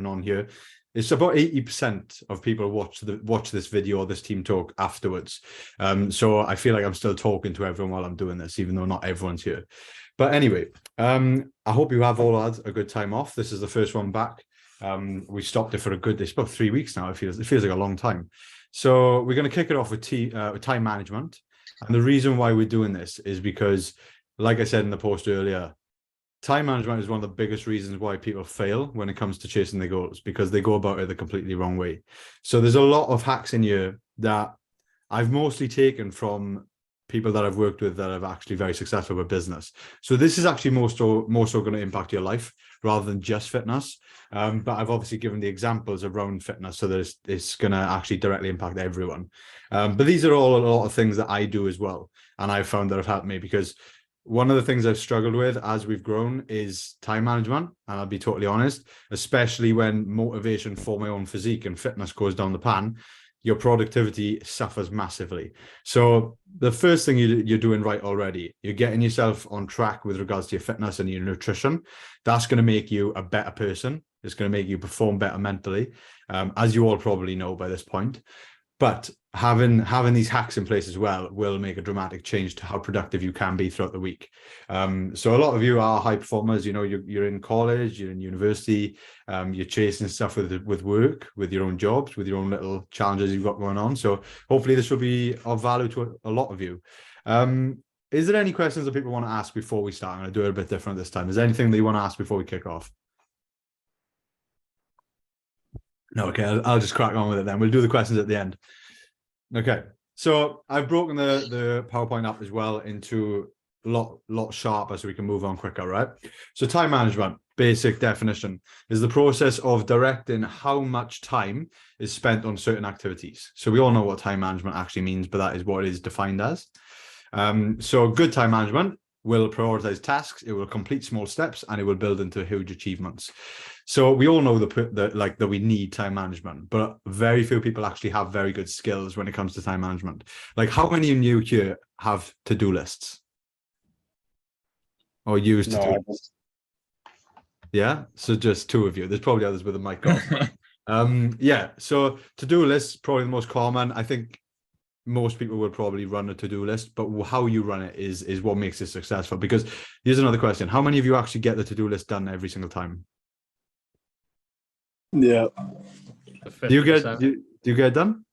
on here. It's about 80% of people watch this video or this team talk afterwards. So I feel like I'm still talking to everyone while I'm doing this, even though not everyone's here. But anyway, I hope you have all had a good time off. This is the first one back. We stopped it for it's about 3 weeks now. It feels like a long time. So we're going to kick it off with time management. And the reason why we're doing this is because, like I said in the post earlier, time management is one of the biggest reasons why people fail when it comes to chasing their goals, because they go about it the completely wrong way. So there's a lot of hacks in here that I've mostly taken from people that I've worked with that are actually very successful with business. So this is actually more so going to impact your life rather than just fitness. But I've obviously given the examples around fitness so that it's going to actually directly impact everyone. But these are all a lot of things that I do as well. And I've found that have helped me, because one of the things I've struggled with as we've grown is time management. And I'll be totally honest, especially when motivation for my own physique and fitness goes down the pan, your productivity suffers massively. So the first thing you're doing right already, you're getting yourself on track with regards to your fitness and your nutrition. That's going to make you a better person. It's going to make you perform better mentally, as you all probably know by this point. But having these hacks in place as well will make a dramatic change to how productive you can be throughout the week. So a lot of you are high performers. You know, you're in college, you're in university, you're chasing stuff with work, with your own jobs, with your own little challenges you've got going on. So hopefully this will be of value to a lot of you. Is there any questions that people want to ask before we start? I'm going to do it a bit different this time. Is there anything that you want to ask before we kick off? No, okay, I'll just crack on with it then. We'll do the questions at the end. Okay, so I've broken the PowerPoint up as well into a lot sharper so we can move on quicker, right? So time management, basic definition, is the process of directing how much time is spent on certain activities. So we all know what time management actually means, but that is what it is defined as. So good time management will prioritize tasks, it will complete small steps, and it will build into huge achievements. So we all know that we need time management, but very few people actually have very good skills when it comes to time management. Like, how many of you here have to-do lists or use to-do lists? Yeah, so just two of you. There's probably others with a mic off. Yeah, so to-do lists, probably the most common. I think most people will probably run a to-do list, but how you run it is what makes it successful. Because here's another question: how many of you actually get the to-do list done every single time? Yeah. Do you get it done?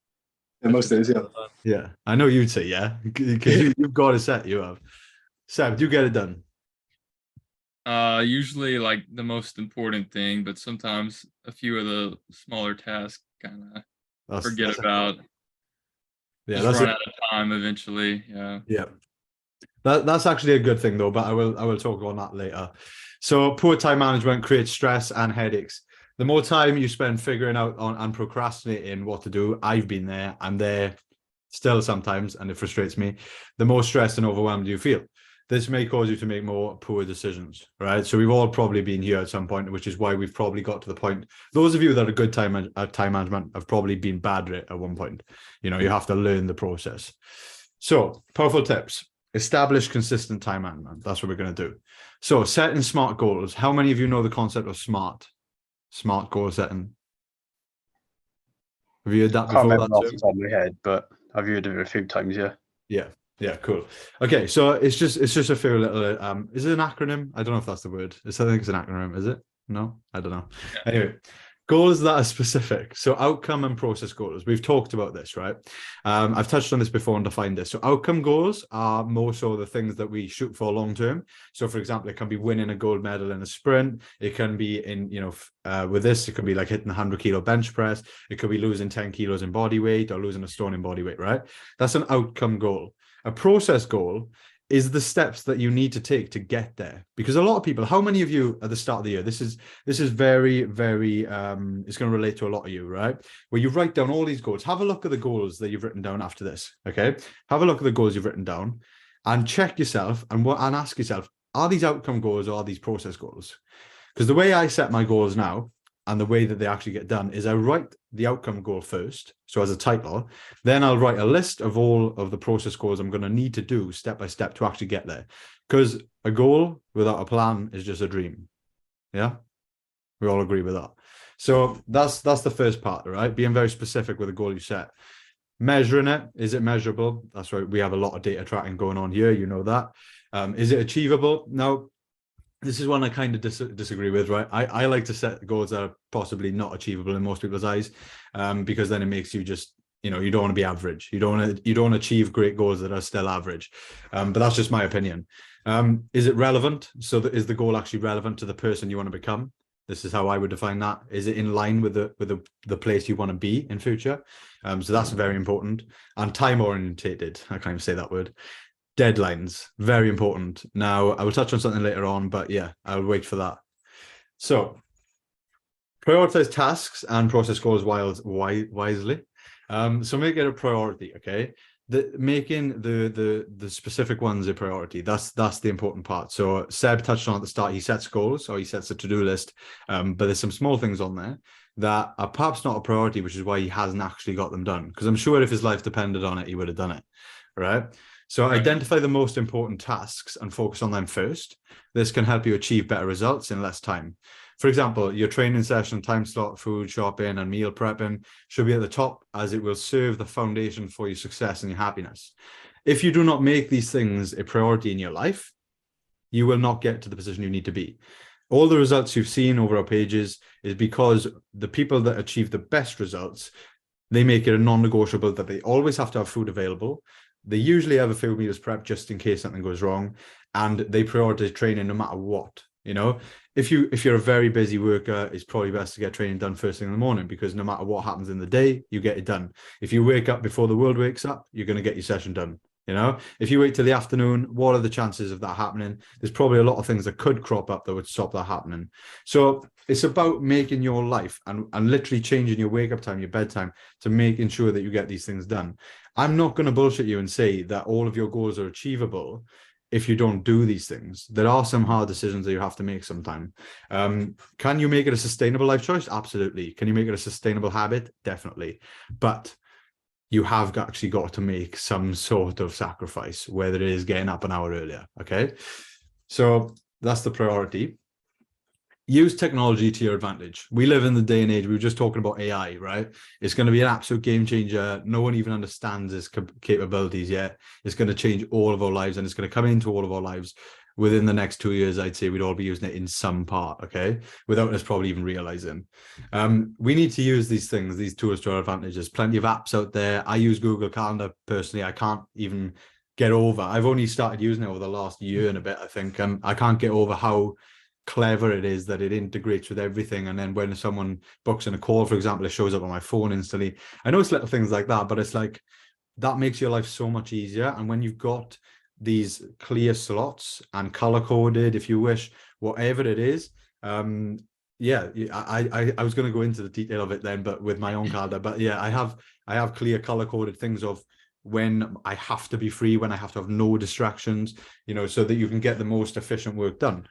Yeah, most days, yeah. Yeah, I know you'd say yeah, because you've got a set. You have. Seb, do you get it done? Usually like the most important thing, but sometimes a few of the smaller tasks kind of forget about. Yeah, just run out of time eventually. Yeah. That's actually a good thing though, but I will talk on that later. So poor time management creates stress and headaches. The more time you spend figuring out and procrastinating what to do, I've been there, I'm there still sometimes, and it frustrates me, the more stressed and overwhelmed you feel. This may cause you to make more poor decisions, right? So we've all probably been here at some point, which is why we've probably got to the point. Those of you that are good time management have probably been bad at it at one point. You know, you have to learn the process. So powerful tips: establish consistent time management. That's what we're going to do. So setting smart goals. How many of you know the concept of SMART goal setting? Have you heard that before? I can't remember off the top of my head, but I've heard of it a few times. Yeah, cool. Okay, so it's just a few little is it an acronym? I don't know if that's the word. I think it's an acronym. Is it? No, I don't know. Yeah. Anyway, goals that are specific. So outcome and process goals. We've talked about this, right? I've touched on this before and defined this. So outcome goals are more so the things that we shoot for long term. So for example, it can be winning a gold medal in a sprint. It can be in, with this, it could be like hitting a 100-kilo bench press. It could be losing 10 kilos in body weight or losing a stone in body weight, right? That's an outcome goal. A process goal is the steps that you need to take to get there. Because a lot of people, how many of you at the start of the year, this is very, very, it's going to relate to a lot of you, right? Where you write down all these goals. Have a look at the goals that you've written down after this, okay? Have a look at the goals you've written down and check yourself and ask yourself, are these outcome goals or are these process goals? Because the way I set my goals now and the way that they actually get done is I write the outcome goal first, so as a title, then I'll write a list of all of the process goals I'm going to need to do step by step to actually get there. Because a goal without a plan is just a dream. Yeah, we all agree with that. So that's the first part, right? Being very specific with the goal you set. Measuring it, is it measurable? That's right. We have a lot of data tracking going on here. You know that. Is it achievable? Now, this is one I kind of disagree with, right? I like to set goals that are possibly not achievable in most people's eyes, because then it makes you just, you know, you don't want to be average. You don't want to achieve great goals that are still average. But that's just my opinion. Is it relevant? So is the goal actually relevant to the person you want to become? This is how I would define that. Is it in line with the place you want to be in future? So that's very important. And time orientated. I can't even say that word. Deadlines, very important. Now, I will touch on something later on, but yeah, I'll wait for that. So prioritize tasks and process goals wisely. So make it a priority, okay? Making the specific ones a priority, that's the important part. So Seb touched on at the start, he sets goals, or he sets a to-do list, but there's some small things on there that are perhaps not a priority, which is why he hasn't actually got them done. Because I'm sure if his life depended on it, he would have done it, right? So identify the most important tasks and focus on them first. This can help you achieve better results in less time. For example, your training session, time slot, food, shopping, and meal prepping should be at the top, as it will serve the foundation for your success and your happiness. If you do not make these things a priority in your life, you will not get to the position you need to be. All the results you've seen over our pages is because the people that achieve the best results, they make it a non-negotiable that they always have to have food available. They usually have a few meals prep just in case something goes wrong, and they prioritize training no matter what. You know, if you're a very busy worker, it's probably best to get training done first thing in the morning, because no matter what happens in the day, you get it done. If you wake up before the world wakes up, you're going to get your session done. You know, if you wait till the afternoon, what are the chances of that happening? There's probably a lot of things that could crop up that would stop that happening. So it's about making your life and literally changing your wake up time, your bedtime, to making sure that you get these things done. I'm not going to bullshit you and say that all of your goals are achievable if you don't do these things. There are some hard decisions that you have to make sometime. Can you make it a sustainable life choice? Absolutely. Can you make it a sustainable habit? Definitely. But you have actually got to make some sort of sacrifice, whether it is getting up an hour earlier. Okay. So that's the priority. Use technology to your advantage. We live in the day and age, we were just talking about AI, right? It's going to be an absolute game changer. No one even understands its capabilities yet. It's going to change all of our lives, and it's going to come into all of our lives within the next 2 years. I'd say we'd all be using it in some part, okay? Without us probably even realizing. We need to use these things, these tools to our advantage. There's plenty of apps out there. I use Google Calendar personally. I can't even get over. I've only started using it over the last year and a bit, I think. I can't get over how clever it is that it integrates with everything. And then when someone books in a call, for example, it shows up on my phone instantly. I know it's little things like that, but it's like that makes your life so much easier. And when you've got these clear slots and color coded, if you wish, whatever it is, yeah, I was going to go into the detail of it then, but with my own calendar. But yeah, I have clear color coded things of when I have to be free, when I have to have no distractions, you know, so that you can get the most efficient work done.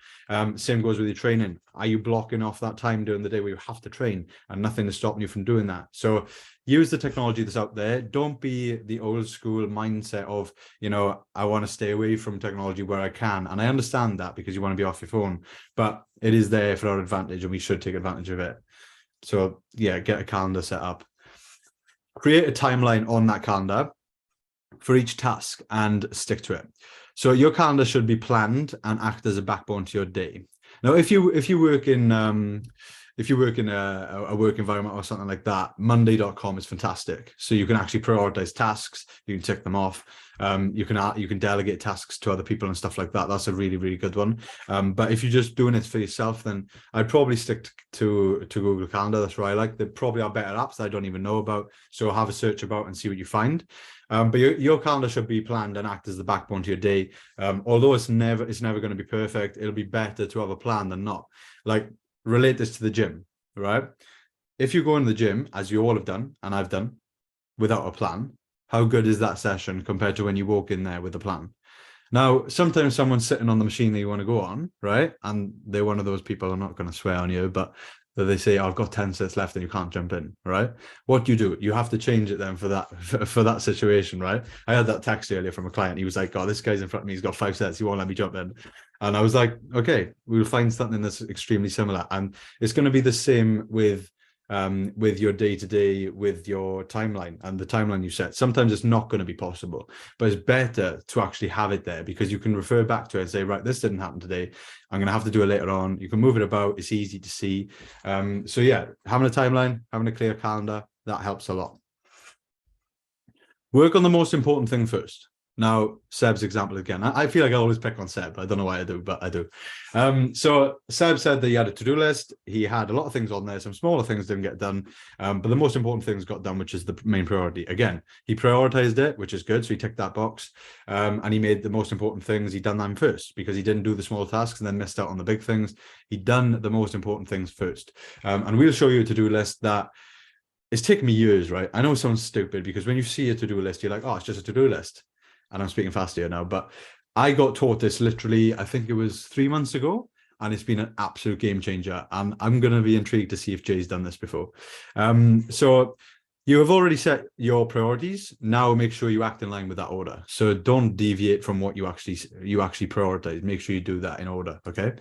Same goes with your training. Are you blocking off that time during the day where you have to train and nothing is stopping you from doing that? So use the technology that's out there. Don't be the old school mindset of, you know, I want to stay away from technology where I can. And I understand that because you want to be off your phone, but it is there for our advantage and we should take advantage of it. So yeah, get a calendar set up. Create a timeline on that calendar for each task and stick to it. So your calendar should be planned and act as a backbone to your day. Now, if you work in a work environment or something like that, Monday.com is fantastic. So you can actually prioritize tasks. You can tick them off. You can delegate tasks to other people and stuff like that. That's a really, really good one. But if you're just doing it for yourself, then I'd probably stick to Google Calendar. That's where I like. There probably are better apps that I don't even know about. So have a search about and see what you find. But your calendar should be planned and act as the backbone to your day. Although it's never going to be perfect, it'll be better to have a plan than not. Like, relate this to the gym, right? If you go in the gym, as you all have done, and I've done, without a plan, how good is that session compared to when you walk in there with a plan? Now, sometimes someone's sitting on the machine that you want to go on, right? And they're one of those people, I'm not going to swear on you, but that they say, oh, I've got 10 sets left and you can't jump in, right? What do? You have to change it then for that situation, right? I had that text earlier from a client. He was like, oh, this guy's in front of me. He's got 5 sets. He won't let me jump in. And I was like, okay, we'll find something that's extremely similar. And it's going to be the same with with your day-to-day, with your timeline and the timeline you set. Sometimes it's not going to be possible, but it's better to actually have it there because you can refer back to it and say, right, this didn't happen today. I'm going to have to do it later on. You can move it about. It's easy to see. So yeah, having a timeline, having a clear calendar, that helps a lot. Work on the most important thing first. Now, Seb's example again. I feel like I always pick on Seb. I don't know why I do, but I do. So Seb said that he had a to-do list. He had a lot of things on there. Some smaller things didn't get done, but the most important things got done, which is the main priority. Again, he prioritized it, which is good. So he ticked that box, and he made the most important things. He done them first because he didn't do the small tasks and then missed out on the big things. He done the most important things first. And we'll show you a to-do list that it's taken me years, right? I know it sounds stupid because when you see a to-do list, you're like, oh, it's just a to-do list. And I'm speaking fast here now, but I got taught this literally, I think it was 3 months ago, and it's been an absolute game changer. And I'm going to be intrigued to see if Jay's done this before. So you have already set your priorities. Now make sure you act in line with that order. So don't deviate from what you actually prioritize. Make sure you do that in order. Okay.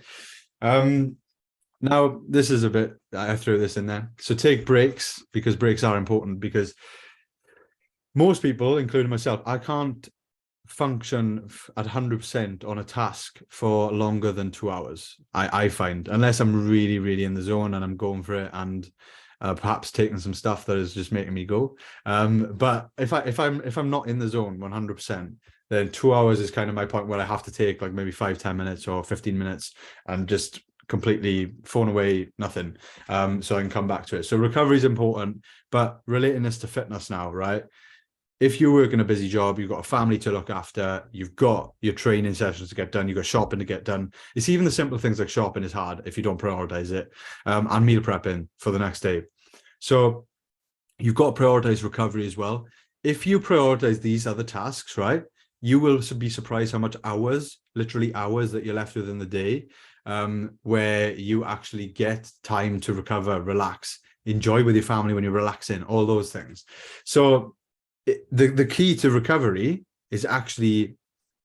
Now this is a bit, I threw this in there. So take breaks, because breaks are important, because most people, including myself, I can't function at 100% on a task for longer than 2 hours. I find, unless I'm really, really in the zone and I'm going for it, and perhaps taking some stuff that is just making me go. But if I'm not in the zone 100%, then 2 hours is kind of my point where I have to take like maybe 5-10 minutes or 15 minutes and just completely phone away, nothing, so I can come back to it. So recovery is important, but relating this to fitness now, right? If you work in a busy job, you've got a family to look after, you've got your training sessions to get done, you've got shopping to get done. It's even the simple things like shopping is hard if you don't prioritize it, and meal prepping for the next day. So you've got to prioritize recovery as well. If you prioritize these other tasks, right, you will be surprised how much hours, literally hours, that you're left with in the day, where you actually get time to recover, relax, enjoy with your family when you're relaxing, all those things. So the key to recovery is actually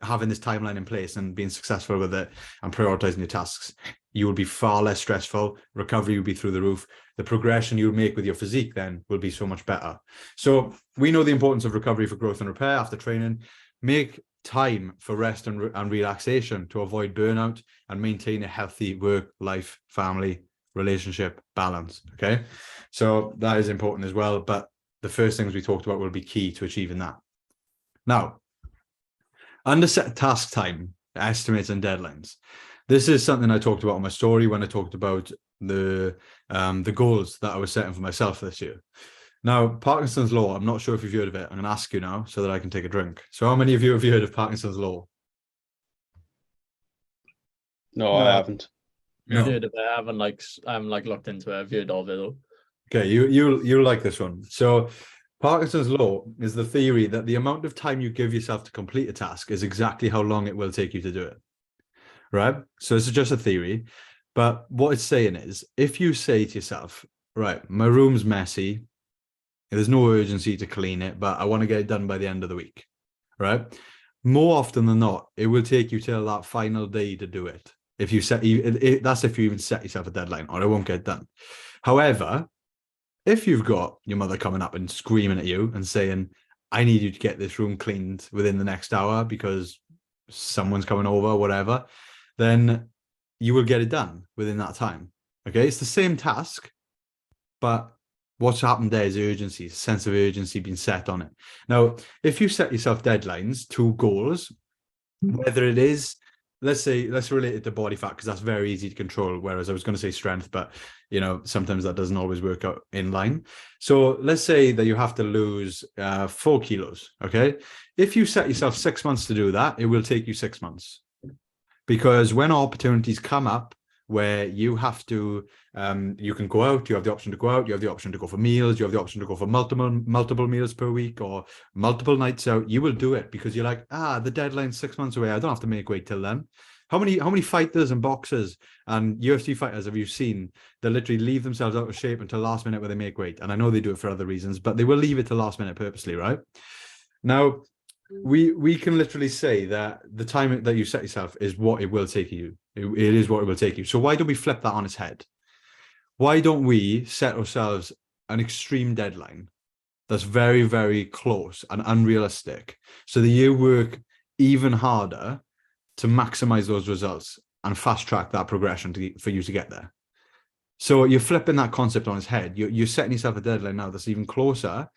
having this timeline in place and being successful with it and prioritizing your tasks. You will be far less stressful. Recovery will be through the roof. The progression you'll make with your physique then will be so much better. So we know the importance of recovery for growth and repair after training. Make time for rest and relaxation to avoid burnout and maintain a healthy work, life, family, relationship balance. Okay, so that is important as well. But the first things we talked about will be key to achieving that. Now, under set task time, estimates and deadlines. This is something I talked about on my story when I talked about the goals that I was setting for myself this year. Now, Parkinson's law, I'm not sure if you've heard of it. I'm going to ask you now so that I can take a drink. So how many of you have heard of Parkinson's law? No, I haven't. No. Heard of it. I haven't looked into it. I've heard of it though. Okay, you like this one. So Parkinson's law is the theory that the amount of time you give yourself to complete a task is exactly how long it will take you to do it. Right? So this is just a theory. But what it's saying is, if you say to yourself, right, my room's messy, there's no urgency to clean it, but I want to get it done by the end of the week, right? More often than not, it will take you till that final day to do it. If you set, that's if you even set yourself a deadline, or it won't get done. However, if you've got your mother coming up and screaming at you and saying, I need you to get this room cleaned within the next hour because someone's coming over, whatever, then you will get it done within that time. Okay, it's the same task, but what's happened there is urgency, a sense of urgency being set on it. Now, if you set yourself deadlines to goals, whether it is, let's relate it to body fat, because that's very easy to control. Whereas I was going to say strength, but sometimes that doesn't always work out in line. So let's say that you have to lose 4 kilos. Okay. If you set yourself 6 months to do that, it will take you 6 months, because when opportunities come up where you have to, you can go out, you have the option to go out, you have the option to go for meals, you have the option to go for multiple meals per week or multiple nights out, you will do it because you're like, the deadline's 6 months away. I don't have to make weight till then. How many fighters and boxers and UFC fighters have you seen that literally leave themselves out of shape until last minute where they make weight? And I know they do it for other reasons, but they will leave it to last minute purposely, right? Now, we can literally say that the time that you set yourself is what it will take you. It is what it will take you. So why don't we flip that on its head? why don't we set ourselves an extreme deadline that's very, very close and unrealistic, so that you work even harder to maximize those results and fast track that progression for you to get there. So you're flipping that concept on its head. You're setting yourself a deadline now that's even closer.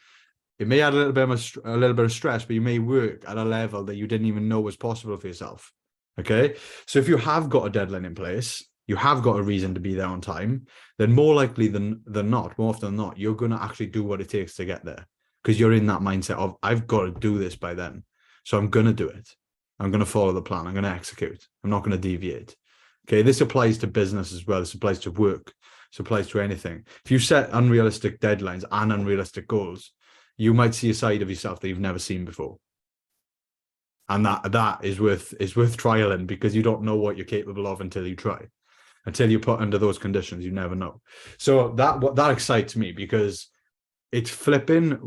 It may add a little bit of stress, but you may work at a level that you didn't even know was possible for yourself. Okay. So if you have got a deadline in place, you have got a reason to be there on time, then more likely than not, more often than not, you're going to actually do what it takes to get there, because you're in that mindset of, I've got to do this by then. So I'm going to do it. I'm going to follow the plan. I'm going to execute. I'm not going to deviate. Okay. This applies to business as well. This applies to work. This applies to anything. If you set unrealistic deadlines and unrealistic goals, you might see a side of yourself that you've never seen before. And that is worth trialing, because you don't know what you're capable of until you try. Until you put under those conditions, you never know. So that excites me, because it's flipping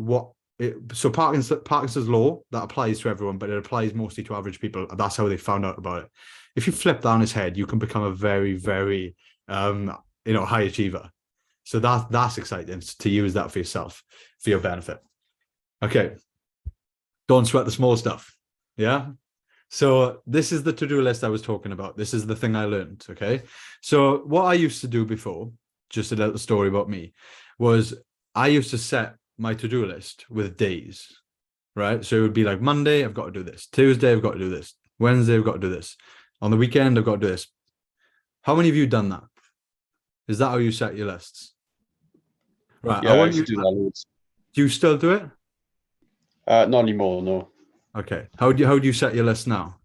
so Parkinson's law, that applies to everyone, but it applies mostly to average people. That's how they found out about it. If you flip that on his head, you can become a very, very high achiever. So that's exciting to use that for yourself, for your benefit. Okay. Don't sweat the small stuff. Yeah. So this is the to-do list I was talking about. This is the thing I learned. Okay. So what I used to do before, just a little story about me, was I used to set my to-do list with days, right? So it would be like Monday, I've got to do this. Tuesday, I've got to do this. Wednesday, I've got to do this. On the weekend, I've got to do this. How many of you done that? Is that how you set your lists? Right. Yeah, I want you to do that. Do you still do it? Not anymore, no. Okay. How do you set your list now?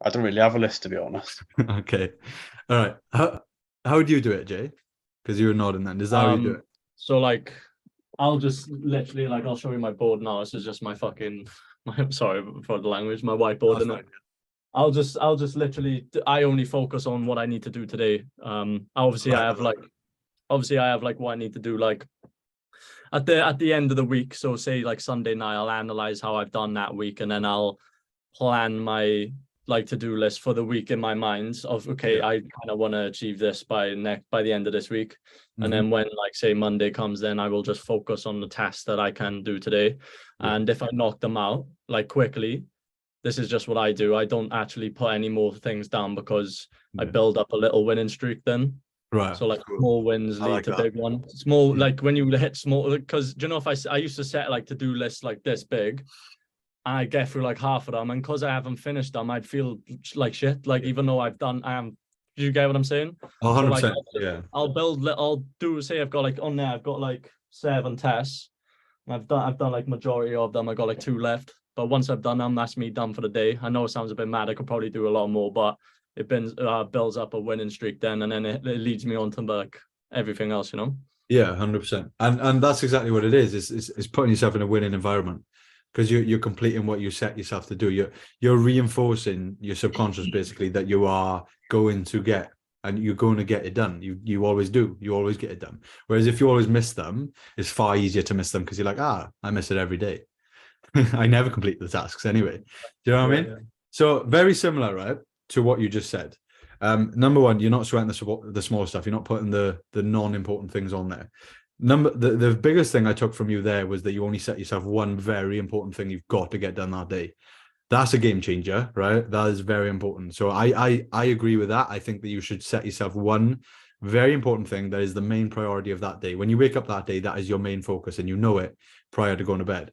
I don't really have a list, to be honest. Okay. All right. How do you do it, Jay? Because you were nodding then. Is that how you do it? So like, I'll just literally, like, I'll show you my board now. This is just my sorry for the language, my whiteboard. And I'll just literally, I only focus on what I need to do today. Obviously I have like what I need to do, like at the end of the week. So say like Sunday night, I'll analyze how I've done that week, and then I'll plan my like to-do list for the week in my mind of, okay, I kind of want to achieve this by the end of this week. Mm-hmm. And then when like say Monday comes, then I will just focus on the tasks that I can do today. Yeah. And if I knock them out like quickly, this is just what I do. I don't actually put any more things down, because I build up a little winning streak then. Right. So like small wins lead to big ones. Small, like when you hit small, because you know, if I used to set like to-do lists like this big, and I get through like half of them, and because I haven't finished them, I'd feel like shit. Like even though I've done, do you get what I'm saying? 100%. So, like, yeah. I'll do, say I've got like on there, I've got like 7 tests. And I've done like majority of them. I got like 2 left. But once I've done them, that's me done for the day. I know it sounds a bit mad. I could probably do a lot more, but it builds up a winning streak then, and then it leads me on to like everything else, you know? Yeah, 100%. And that's exactly what it is. It's putting yourself in a winning environment, because you're completing what you set yourself to do. You're reinforcing your subconscious basically that you are going to get, and you're going to get it done. You always do. You always get it done. Whereas if you always miss them, it's far easier to miss them, because you're like, I miss it every day. I never complete the tasks anyway. Do you know what I mean? Yeah. So very similar, right, to what you just said. Number one, you're not sweating the small stuff. You're not putting the non-important things on there. The biggest thing I took from you there was that you only set yourself one very important thing you've got to get done that day. That's a game changer, right? That is very important. So I agree with that. I think that you should set yourself one very important thing that is the main priority of that day. When you wake up that day, that is your main focus, and you know it prior to going to bed.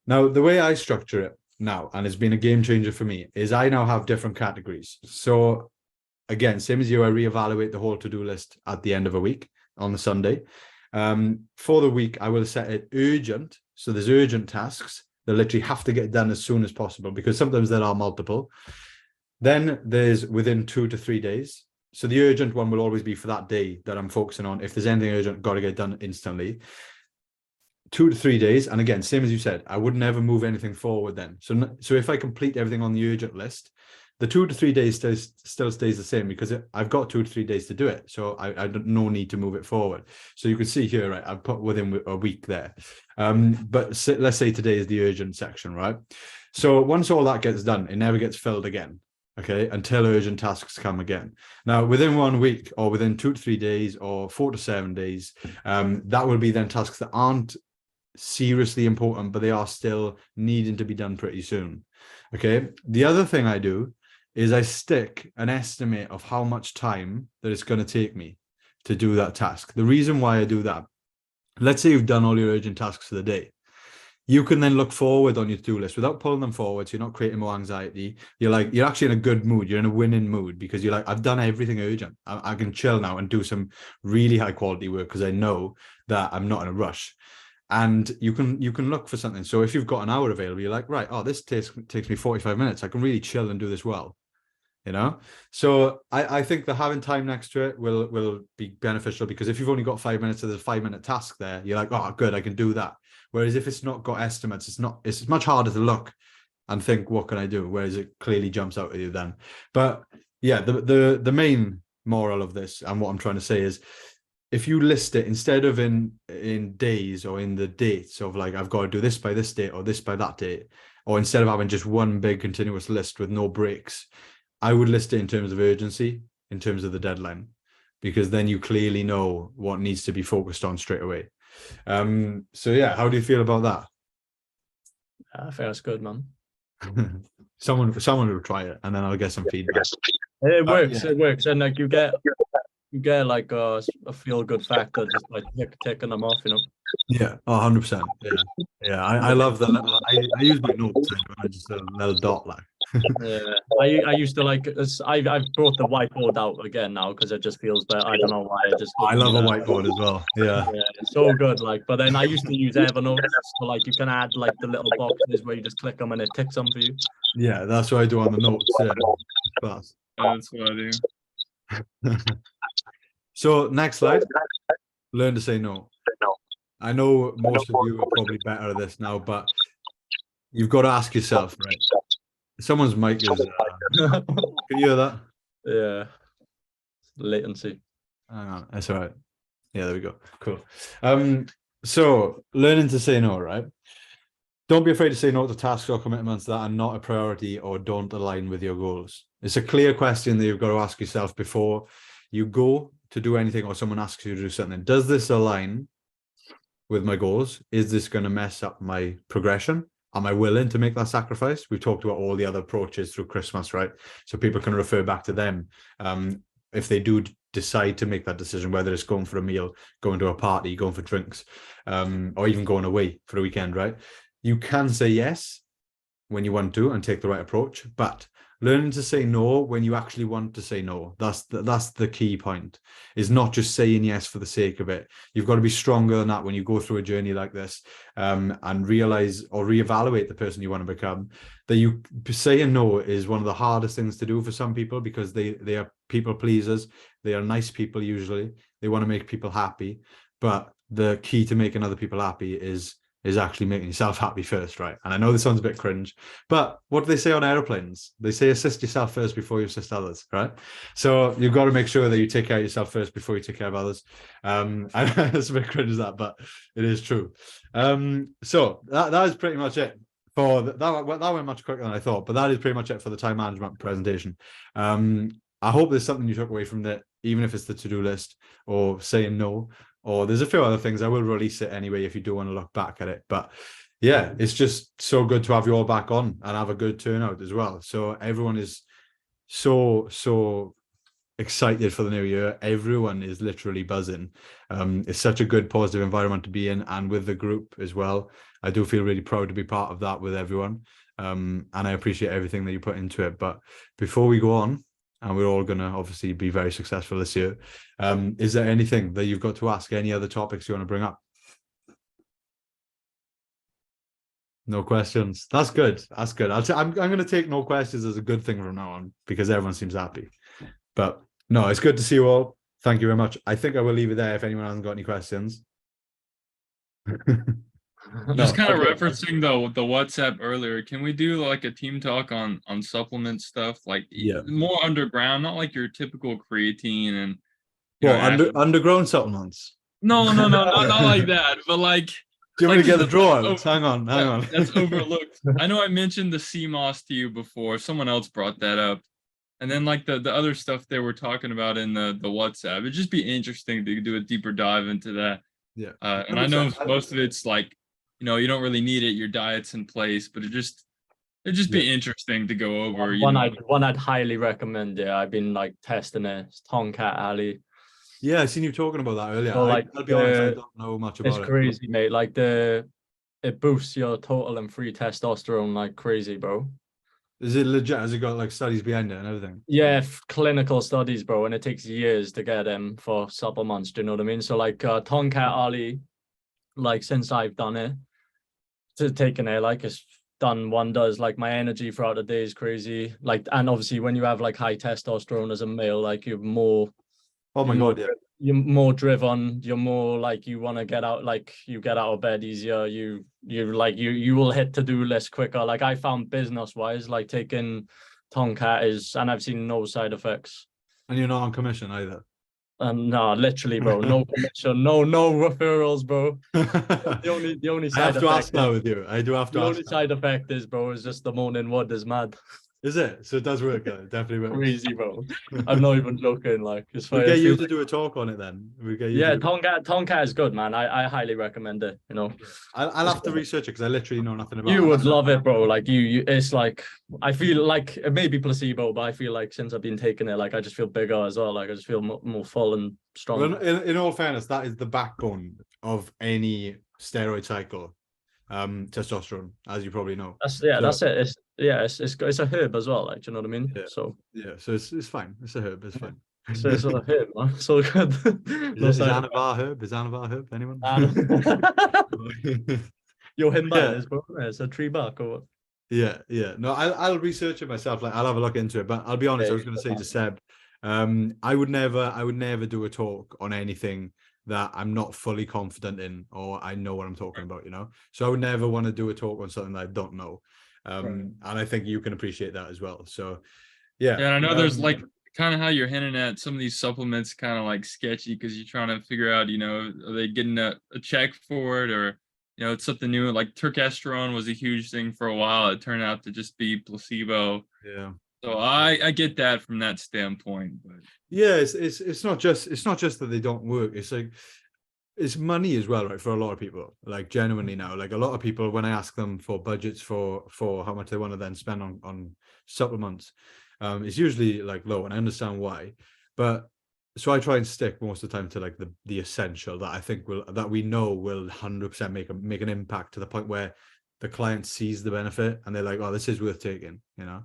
Now, the way I structure it now, and it's been a game changer for me, is I now have different categories. So again, same as you, I reevaluate the whole to-do list at the end of a week on the Sunday. For the week, I will set it urgent. So there's urgent tasks that literally have to get done as soon as possible, because sometimes there are multiple. Then there's within 2 to 3 days. So the urgent one will always be for that day that I'm focusing on. If there's anything urgent, got to get done instantly. 2 to 3 days. And again, same as you said, I would never move anything forward then. So if I complete everything on the urgent list, the 2 to 3 days still stays the same, because I've got 2 to 3 days to do it. So I don't no need to move it forward. So you can see here, right, I've put within a week there. But let's say today is the urgent section, right? So once all that gets done, it never gets filled again. okay, until urgent tasks come again. Now, within 1 week or within 2 to 3 days or 4 to 7 days, that will be then tasks that aren't seriously important, but they are still needing to be done pretty soon. Okay. The other thing I do is I stick an estimate of how much time that it's going to take me to do that task. The reason why I do that, let's say you've done all your urgent tasks for the day. You can then look forward on your to-do list without pulling them forward. So you're not creating more anxiety. You're actually in a good mood. You're in a winning mood because you're like, I've done everything urgent. I can chill now and do some really high quality work because I know that I'm not in a rush. And you can look for something. So if you've got an hour available, you're like, right, oh, this takes me 45 minutes. I can really chill and do this well. So I think that having time next to it will be beneficial, because if you've only got 5 minutes, so there's a 5-minute task there, you're like, oh, good, I can do that. Whereas if it's not got estimates, it's much harder to look and think, what can I do? Whereas it clearly jumps out at you then. But yeah, the main moral of this and what I'm trying to say is, if you list it instead of in days or in the dates of like, I've got to do this by this date or this by that date, or instead of having just one big continuous list with no breaks, I would list it in terms of urgency, in terms of the deadline, because then you clearly know what needs to be focused on straight away. So yeah, how do you feel about that? I think that's good, man. Someone will try it, and then I'll get some feedback. It works. It works, and like you get like a feel good factor just by ticking them off, Yeah, 100%. Yeah. I love the little. I use my notes. I just a little dot like. Yeah, I used to like. I've brought the whiteboard out again now because it just feels better. I don't know why. I love a whiteboard as well. Yeah, it's so good. Like, but then I used to use Evernote, so like you can add like the little boxes where you just click them and it ticks them for you. Yeah, that's what I do on the notes. Yeah, that's what I do. So next slide. Learn to say no. I know most of you are probably better at this now, but you've got to ask yourself, right? Someone's mic is. Can you hear that? Yeah. Latency. Hang on, that's all right. Yeah, there we go. Cool. So learning to say no, right? Don't be afraid to say no to tasks or commitments that are not a priority or don't align with your goals. It's a clear question that you've got to ask yourself before you go to do anything or someone asks you to do something. Does this align with my goals? Is this going to mess up my progression? Am I willing to make that sacrifice? We've talked about all the other approaches through Christmas, right? So people can refer back to them if they do decide to make that decision, whether it's going for a meal, going to a party, going for drinks, or even going away for a weekend, right? You can say yes when you want to and take the right approach, but learning to say no when you actually want to say no, that's the key point, is not just saying yes for the sake of it. You've got to be stronger than that when you go through a journey like this, and realize or reevaluate the person you want to become, that you saying no is one of the hardest things to do for some people, because they are people pleasers. They are nice people usually. They want to make people happy, but the key to making other people happy is actually making yourself happy first, right? And I know this sounds a bit cringe, but what do they say on airplanes? They say assist yourself first before you assist others, right? So you've got to make sure that you take care of yourself first before you take care of others. And it's a bit cringe, that, but it is true. So that is pretty much it for that went much quicker than I thought, but that is pretty much it for the time management presentation. I hope there's something you took away from that, even if it's the to-do list or saying no, or there's a few other things. I will release it anyway if you do want to look back at it. But yeah, it's just so good to have you all back on and have a good turnout as well. So everyone is so excited for the new year. Everyone is literally buzzing. It's such a good, positive environment to be in, and with the group as well. I do feel really proud to be part of that with everyone. And I appreciate everything that you put into it. But before we go on, and we're all going to obviously be very successful this year, is there anything that you've got to ask? Any other topics you want to bring up? No questions. That's good. That's good. I'm going to take no questions as a good thing from now on, because everyone seems happy. But no, it's good to see you all. Thank you very much. I think I will leave it there if anyone hasn't got any questions. Just kind of referencing the WhatsApp earlier, can we do like a team talk on supplement stuff, like more underground, not like your typical creatine and underground supplements? No, not like that, but like, do you want me to get the drawers? Hang on. That's overlooked. I know I mentioned the CMOS to you before. Someone else brought that up. And then like the other stuff they were talking about in the WhatsApp, it'd just be interesting to do a deeper dive into that. Yeah. And I know most of it's like, you know, you don't really need it, your diet's in place, but it'd just be interesting to go over. One I'd highly recommend. Yeah, I've been like testing it. It's Tomcat Alley. Yeah, I seen you talking about that earlier. So, like, I'll be honest, I don't know much about it. It's crazy, mate. Like it boosts your total and free testosterone like crazy, bro. Is it legit? Has it got like studies behind it and everything? Yeah, clinical studies, bro, and it takes years to get them for supplements. Do you know what I mean? So like Tomcat Alley, like since I've done it, taken it, like it's done wonders. Like my energy throughout the day is crazy. Like, and obviously when you have like high testosterone as a male, like you're more. Oh my God, yeah. You're more driven, you're more like you want to get out, like you get out of bed easier, you will hit to-do list quicker. Like I found business wise, like taking Tomcat and I've seen no side effects. And you're not on commission either. No, literally, bro, no commission, no referrals, bro. The only side I have to effect ask now with you. I do have to the ask. only side effect is, bro, is just the morning wood is mad. Is it? So it does work. It definitely works. Crazy, bro. I'm not even joking. Like, it's we'll get you to do a talk on it then. We'll get you. Yeah, Tomcat is good, man. I highly recommend it. You know, I'll have to research it because I literally know nothing about it. You would love it, bro. Like you, it's like I feel like it may be placebo, but I feel like since I've been taking it, like I just feel bigger as well. Like I just feel more full and strong. Well, in all fairness, that is the backbone of any steroid cycle. Testosterone, as you probably know. That's it. It's a herb as well. Like, do you know what I mean? Yeah. So it's fine. It's a herb. It's fine. So it's a herb, man. So good. Is Anavar herb? Is Anavar herb? Anyone? You're him by this, bro. It's a tree bark or what? Yeah. No, I'll research it myself. Like I'll have a look into it. But I'll be honest, I was going to say to Seb, I would never do a talk on anything that I'm not fully confident in or I know what I'm talking about, you know. So I would never want to do a talk on something that I don't know. And I think you can appreciate that as well. So yeah. And I know there's like kind of how you're hinting at some of these supplements kind of like sketchy because you're trying to figure out, you know, are they getting a check for it, or you know, it's something new. Like turkesterone was a huge thing for a while. It turned out to just be placebo. Yeah. So I get that from that standpoint, but yeah, it's not just that they don't work. It's like it's money as well, right? For a lot of people, like genuinely now, like a lot of people, when I ask them for budgets for how much they want to then spend on supplements, it's usually like low, and I understand why. But so I try and stick most of the time to like the essential that I think that we know will 100% make an impact to the point where the client sees the benefit and they're like, oh, this is worth taking, you know.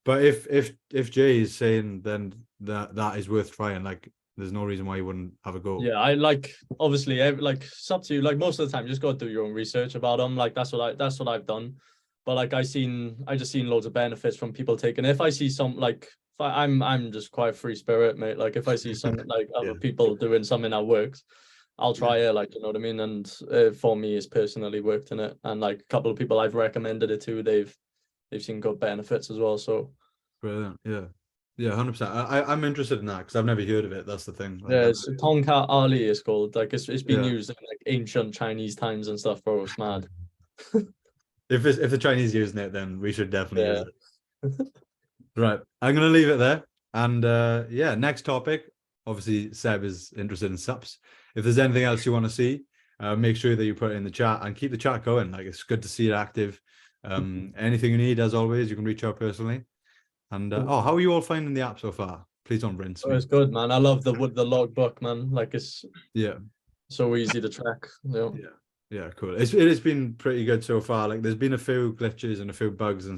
But if Jay is saying then that is worth trying, like there's no reason why you wouldn't have a go. Yeah, I like obviously like it's up to you. Like most of the time, you just got to do your own research about them. Like that's what I've done. But like I just seen loads of benefits from people taking it. If I see some like I'm just quite a free spirit, mate. Like if I see some like other people doing something that works, I'll try it, like, you know what I mean? And for me, it's personally worked in it. And like a couple of people I've recommended it to, they've seen good benefits as well. So brilliant. Yeah, 100%. I'm interested in that because I've never heard of it. That's the thing. Like, yeah, it's Tomcat Ali is called. Like it's been used in like ancient Chinese times and stuff, bro. It's mad. If the Chinese using it, then we should definitely use it. Right. I'm gonna leave it there. And next topic. Obviously, Seb is interested in subs. If there's anything else you want to see, make sure that you put it in the chat and keep the chat going. Like it's good to see it active. Anything you need, as always, you can reach out personally. And how are you all finding the app so far? Please don't rinse me. It's good, man. I love the logbook, man. Like it's so easy to track. Yeah, cool. It has been pretty good so far. Like there's been a few glitches and a few bugs and